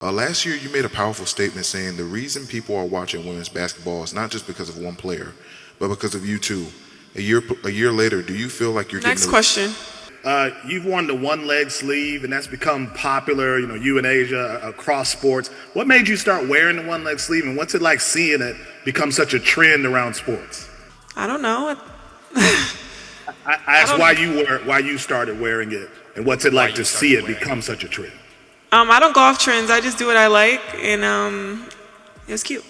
Last year, you made a powerful statement saying the reason people are watching women's basketball is not just because of one player, but because of you too. A year later, do you feel like you're Next getting question. You've worn the one-leg sleeve, and that's become popular, you and Asia, across sports. What made you start wearing the one-leg sleeve, and what's it like seeing it become such a trend around sports? I don't know. I asked why you started wearing it, and what's it like to see it become such a trend? I don't go off trends. I just do what I like, and it's cute.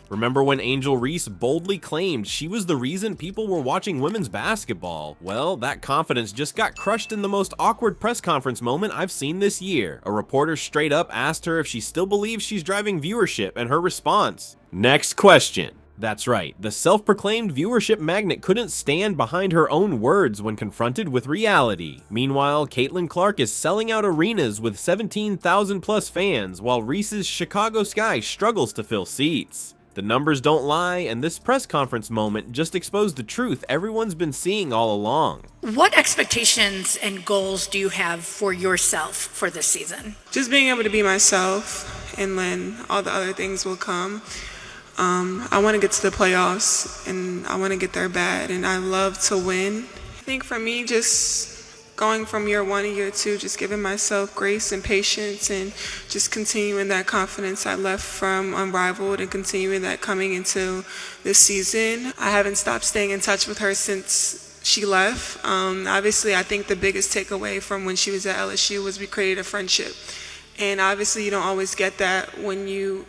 Remember when Angel Reese boldly claimed she was the reason people were watching women's basketball? Well, that confidence just got crushed in the most awkward press conference moment I've seen this year. A reporter straight up asked her if she still believes she's driving viewership, and her response: next question. That's right, the self-proclaimed viewership magnet couldn't stand behind her own words when confronted with reality. Meanwhile, Caitlin Clark is selling out arenas with 17,000 plus fans, while Reese's Chicago Sky struggles to fill seats. The numbers don't lie, and this press conference moment just exposed the truth everyone's been seeing all along. What expectations and goals do you have for yourself for this season? Just being able to be myself, and then all the other things will come. I want to get to the playoffs, and I want to get there bad, and I love to win. I think for me, just going from year one to year two, just giving myself grace and patience, and just continuing that confidence I left from Unrivaled, and continuing that coming into this season. I haven't stopped staying in touch with her since she left. Obviously, I think the biggest takeaway from when she was at LSU was we created a friendship. And obviously, you don't always get that when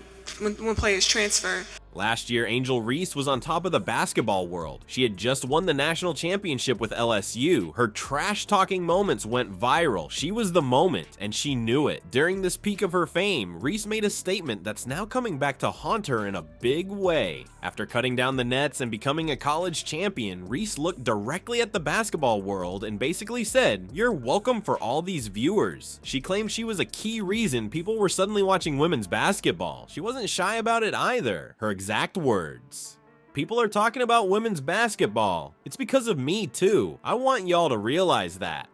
players transfer. Last year, Angel Reese was on top of the basketball world. She had just won the national championship with LSU. Her trash-talking moments went viral. She was the moment, and she knew it. During this peak of her fame, Reese made a statement that's now coming back to haunt her in a big way. After cutting down the nets and becoming a college champion, Reese looked directly at the basketball world and basically said, "You're welcome for all these viewers." She claimed she was a key reason people were suddenly watching women's basketball. She wasn't shy about it either. Her exact words: "People are talking about women's basketball. It's because of me too. I want y'all to realize that."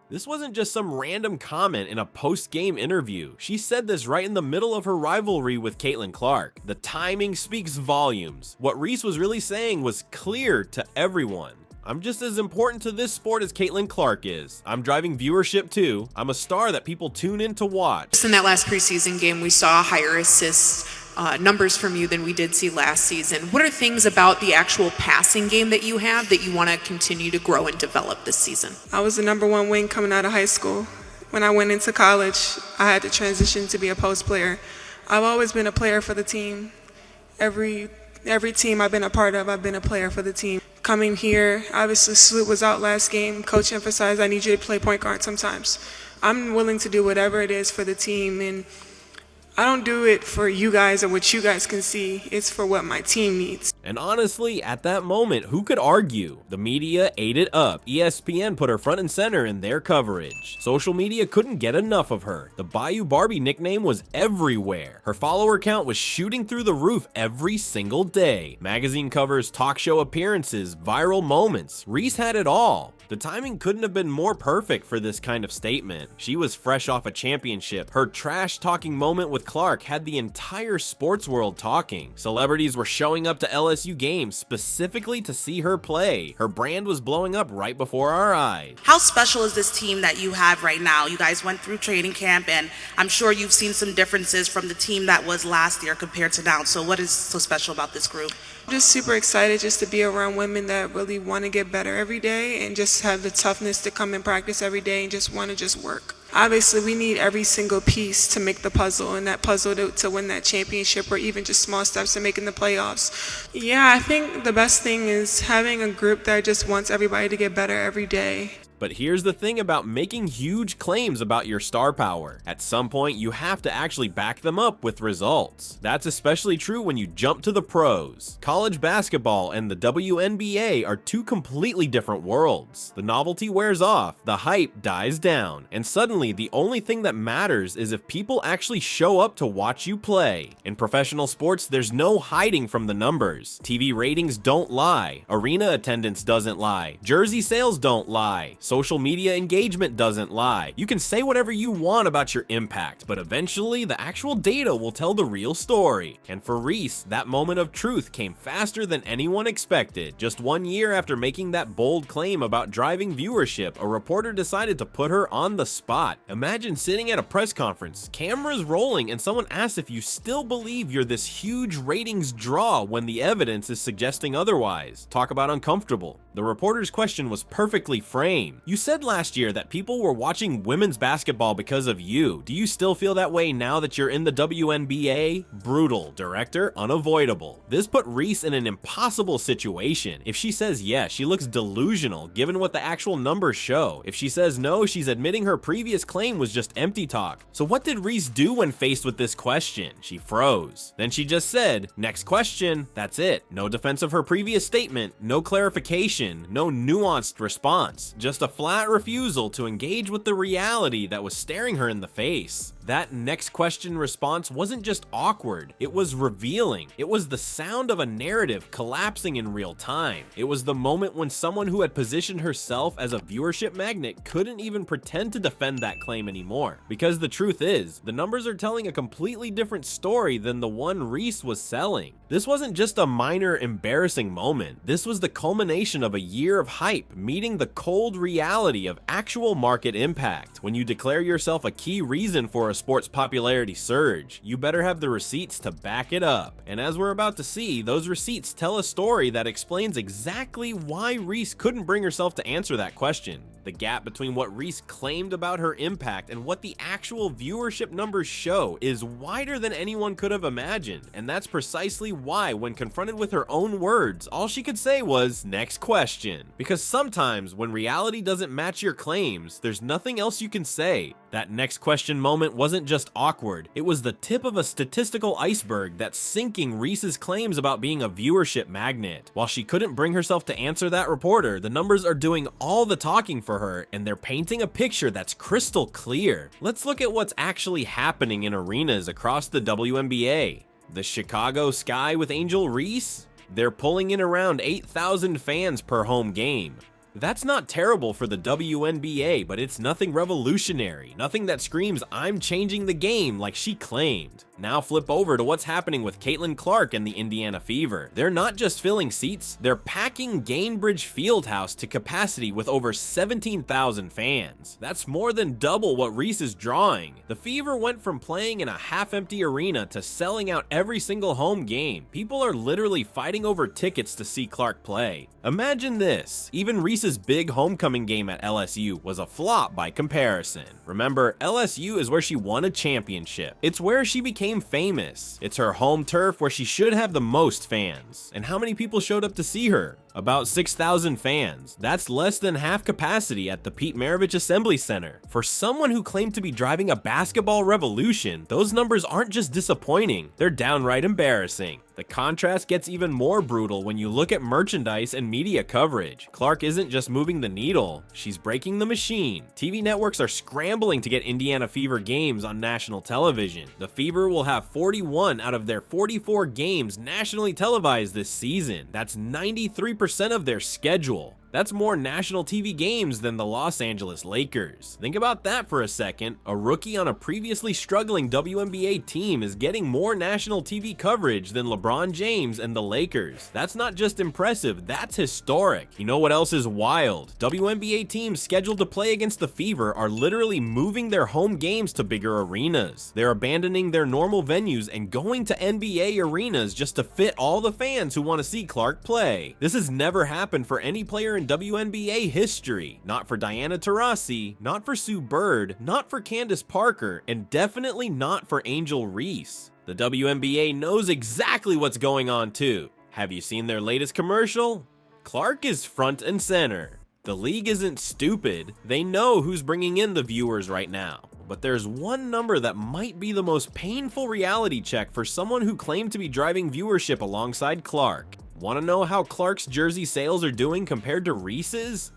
This wasn't just some random comment in a post-game interview. She said this right in the middle of her rivalry with Caitlin Clark. The timing speaks volumes. What Reese was really saying was clear to everyone. I'm just as important to this sport as Caitlin Clark is. I'm driving viewership too. I'm a star that people tune in to watch. Just in that last preseason game, we saw higher assists numbers from you than we did see last season. What are things about the actual passing game that you have that you want to continue to grow and develop this season? I was the number one wing coming out of high school. When I went into college, I had to transition to be a post player. I've always been a player for the team. Every team I've been a part of, I've been a player for the team. Coming here, obviously Sloot was out last game. Coach emphasized I need you to play point guard sometimes. I'm willing to do whatever it is for the team, and I don't do it for you guys or what you guys can see. It's for what my team needs. And honestly, at that moment, who could argue? The media ate it up. ESPN put her front and center in their coverage. Social media couldn't get enough of her. The Bayou Barbie nickname was everywhere. Her follower count was shooting through the roof every single day. Magazine covers, talk show appearances, viral moments. Reese had it all. The timing couldn't have been more perfect for this kind of statement. She was fresh off a championship. Her trash-talking moment with Clark had the entire sports world talking. Celebrities were showing up to LSU games specifically to see her play. Her brand was blowing up right before our eyes. How special is this team that you have right now? You guys went through training camp, and I'm sure you've seen some differences from the team that was last year compared to now. So what is so special about this group? I'm just super excited just to be around women that really want to get better every day and just have the toughness to come and practice every day and just want to just work. Obviously, we need every single piece to make the puzzle, and that puzzle to win that championship, or even just small steps to making the playoffs. Yeah, I think the best thing is having a group that just wants everybody to get better every day. But here's the thing about making huge claims about your star power. At some point, you have to actually back them up with results. That's especially true when you jump to the pros. College basketball and the WNBA are two completely different worlds. The novelty wears off, the hype dies down, and suddenly the only thing that matters is if people actually show up to watch you play. In professional sports, there's no hiding from the numbers. TV ratings don't lie. Arena attendance doesn't lie. Jersey sales don't lie. Social media engagement doesn't lie. You can say whatever you want about your impact, but eventually the actual data will tell the real story. And for Reese, that moment of truth came faster than anyone expected. Just 1 year after making that bold claim about driving viewership, a reporter decided to put her on the spot. Imagine sitting at a press conference, cameras rolling, and someone asks if you still believe you're this huge ratings draw when the evidence is suggesting otherwise. Talk about uncomfortable. The reporter's question was perfectly framed. You said last year that people were watching women's basketball because of you. Do you still feel that way now that you're in the WNBA? Brutal. Director, unavoidable. This put Reese in an impossible situation. If she says yes, she looks delusional given what the actual numbers show. If she says no, she's admitting her previous claim was just empty talk. So what did Reese do when faced with this question? She froze. Then she just said, "Next question." That's it. No defense of her previous statement, no clarification, no nuanced response. Just a flat refusal to engage with the reality that was staring her in the face. That next question response wasn't just awkward, it was revealing. It was the sound of a narrative collapsing in real time. It was the moment when someone who had positioned herself as a viewership magnet couldn't even pretend to defend that claim anymore. Because the truth is, the numbers are telling a completely different story than the one Reese was selling. This wasn't just a minor embarrassing moment. This was the culmination of a year of hype meeting the cold reality of actual market impact. When you declare yourself a key reason for a sports popularity surge, you better have the receipts to back it up. And as we're about to see, those receipts tell a story that explains exactly why Reese couldn't bring herself to answer that question. The gap between what Reese claimed about her impact and what the actual viewership numbers show is wider than anyone could have imagined. And that's precisely why, when confronted with her own words, all she could say was, "Next question." Because sometimes, when reality doesn't match your claims, there's nothing else you can say. That next question moment wasn't just awkward, it was the tip of a statistical iceberg that's sinking Reese's claims about being a viewership magnet. While she couldn't bring herself to answer that reporter, the numbers are doing all the talking for her, and they're painting a picture that's crystal clear. Let's look at what's actually happening in arenas across the WNBA. The Chicago Sky with Angel Reese? They're pulling in around 8,000 fans per home game. That's not terrible for the WNBA, but it's nothing revolutionary, nothing that screams, "I'm changing the game," like she claimed. Now flip over to what's happening with Caitlin Clark and the Indiana Fever. They're not just filling seats, they're packing Gainbridge Fieldhouse to capacity with over 17,000 fans. That's more than double what Reese is drawing. The Fever went from playing in a half-empty arena to selling out every single home game. People are literally fighting over tickets to see Clark play. Imagine this, even Reese's big homecoming game at LSU was a flop by comparison. Remember, LSU is where she won a championship. It's where she became famous. It's her home turf where she should have the most fans. And how many people showed up to see her? About 6,000 fans. That's less than half capacity at the Pete Maravich Assembly Center. For someone who claimed to be driving a basketball revolution, those numbers aren't just disappointing, they're downright embarrassing. The contrast gets even more brutal when you look at merchandise and media coverage. Clark isn't just moving the needle, she's breaking the machine. TV networks are scrambling to get Indiana Fever games on national television. The Fever will have 41 out of their 44 games nationally televised this season. That's 93% of their schedule. That's more national TV games than the Los Angeles Lakers. Think about that for a second. A rookie on a previously struggling WNBA team is getting more national TV coverage than LeBron James and the Lakers. That's not just impressive, that's historic. You know what else is wild? WNBA teams scheduled to play against the Fever are literally moving their home games to bigger arenas. They're abandoning their normal venues and going to NBA arenas just to fit all the fans who want to see Clark play. This has never happened for any player in WNBA history. Not for Diana Taurasi, not for Sue Bird, not for Candace Parker, and definitely not for Angel Reese. The WNBA knows exactly what's going on too. Have you seen their latest commercial? Clark is front and center. The league isn't stupid. They know who's bringing in the viewers right now. But there's one number that might be the most painful reality check for someone who claimed to be driving viewership alongside Clark. Want to know how Clark's jersey sales are doing compared to Reese's?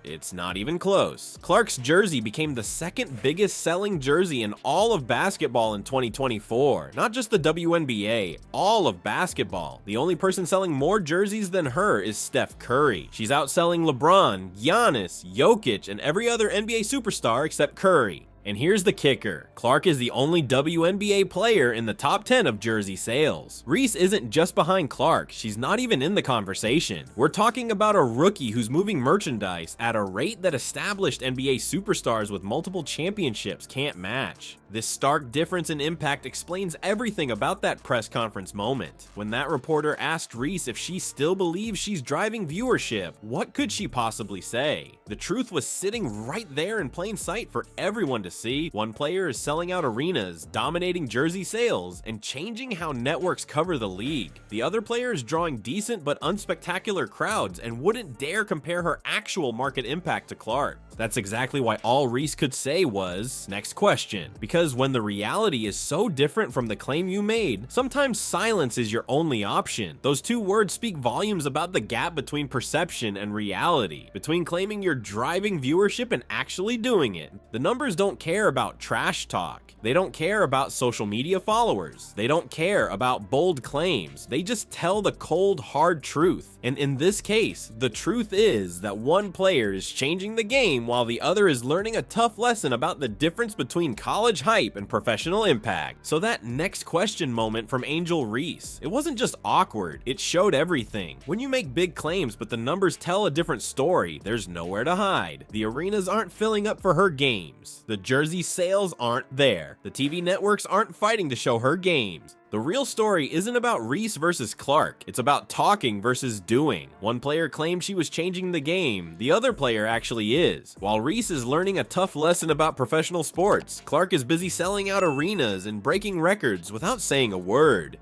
It's not even close. Clark's jersey became the second biggest selling jersey in all of basketball in 2024. Not just the WNBA, all of basketball. The only person selling more jerseys than her is Steph Curry. She's outselling LeBron, Giannis, Jokic, and every other NBA superstar except Curry. And here's the kicker. Clark is the only WNBA player in the top 10 of jersey sales. Reese isn't just behind Clark, she's not even in the conversation. We're talking about a rookie who's moving merchandise at a rate that established NBA superstars with multiple championships can't match. This stark difference in impact explains everything about that press conference moment. When that reporter asked Reese if she still believes she's driving viewership, what could she possibly say? The truth was sitting right there in plain sight for everyone to see. One player is selling out arenas, dominating jersey sales, and changing how networks cover the league. The other player is drawing decent but unspectacular crowds and wouldn't dare compare her actual market impact to Clark. That's exactly why all Reese could say was, "Next question." Because when the reality is so different from the claim you made, sometimes silence is your only option. Those two words speak volumes about the gap between perception and reality, between claiming you're driving viewership and actually doing it. The numbers don't care about trash talk. They don't care about social media followers. They don't care about bold claims. They just tell the cold, hard truth. And in this case, the truth is that one player is changing the game while the other is learning a tough lesson about the difference between college hype and professional impact. So that next question moment from Angel Reese, it wasn't just awkward, it showed everything. When you make big claims but the numbers tell a different story, there's nowhere to hide. The arenas aren't filling up for her games. The jersey sales aren't there. The TV networks aren't fighting to show her games. The real story isn't about Reese versus Clark, it's about talking versus doing. One player claimed she was changing the game, the other player actually is. While Reese is learning a tough lesson about professional sports, Clark is busy selling out arenas and breaking records without saying a word.